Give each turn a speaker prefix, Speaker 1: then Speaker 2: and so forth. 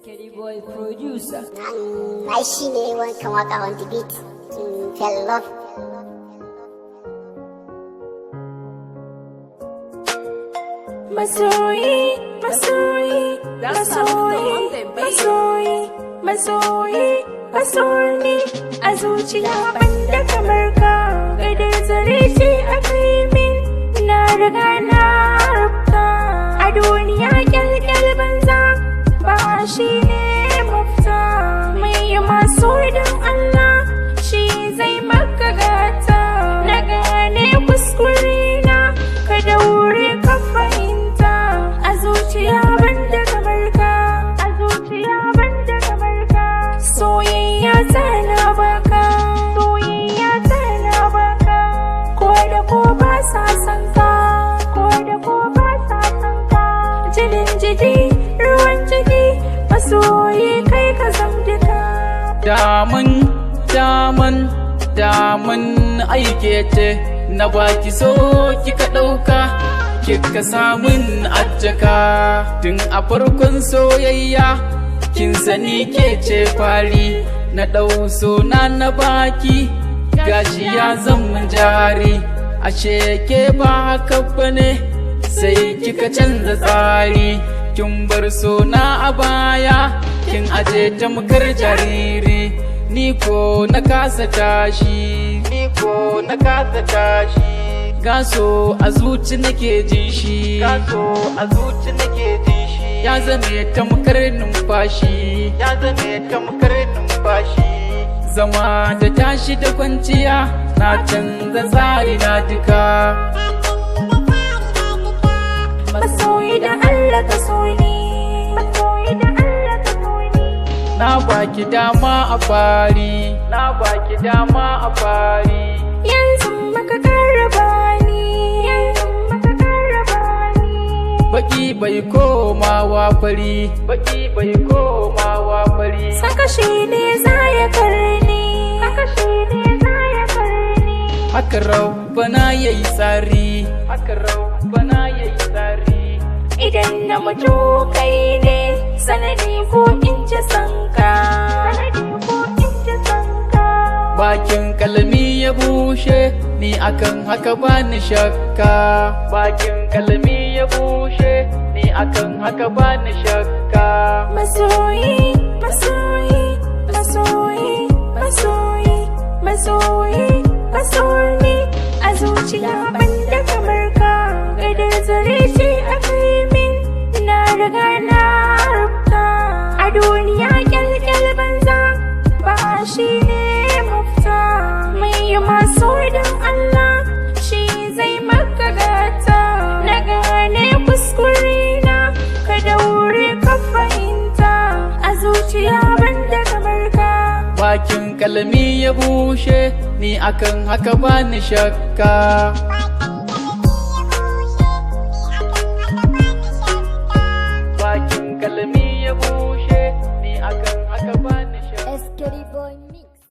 Speaker 1: Kenny Boy producer.
Speaker 2: I she ne wankan waka on the beat. Fell love.
Speaker 3: Masoyi, masoyi, masoyi, masoyi, masoyi, masoyi, a zuciya banda kamar ka, gadar zare ce a kai min, na riga na rubuta, a duniya kyalkyal banza, ba shi ne mafita, mai yi maso don Allah, shi zai maka gata, na gane kuskure na, ka daure ka fahimta, a zuciya banda kamar ka, a zuciya banda kamar ka, soyayya ta na baka, soyayya ta na baka, ko da ko ba sa san ka, ko da ko ba sa san ka, jinin jiki, ruwan jiki, masoyi kai ka zam duka.
Speaker 4: Daman aike ce na baki so kika ɗauka kika samun ajjaka tun a farkon soyayya kin sani ke ce fari na ɗau sona na baki gashi ya zama jari ashe ke ba haka bane sai kika canza tsari kin bar sona a baya kin aje tamkar jariri ni ko na kasa tashi gaso a zuci nake jin shi ya zame tamkar numfashi zama da tashi da kwanciya na canza tsari na duka
Speaker 3: masoyi da Allah ka so ni, masoyi da Allah ka so ni.
Speaker 4: Na baki dama a fari,
Speaker 3: Yanzu maka karraba ni,
Speaker 4: baki bai komawa fari,
Speaker 3: saka shi ne za ya karni,
Speaker 4: haka rabbana yayi tsari,
Speaker 3: idan na mutu kai ne sanadi ko in ci sanka,
Speaker 4: bakin kalmi ya bushe ni akan haka bani shakka
Speaker 3: masoyi, masoyi, masoyi, masoyi, masoyi, masoyi, a zuciya banda kamar ka, gadar zare ce a kai min, na riga na rubuta, a duniya kyalkyal banza, ba shi ne mafita, mai yi maso don Allah, shi zai maka gata, na gane kuskure na, ka daure ka fahimta, a zuciya banda kamar ka.
Speaker 4: bakin kalmi ya bushe ni akan haka bani shakka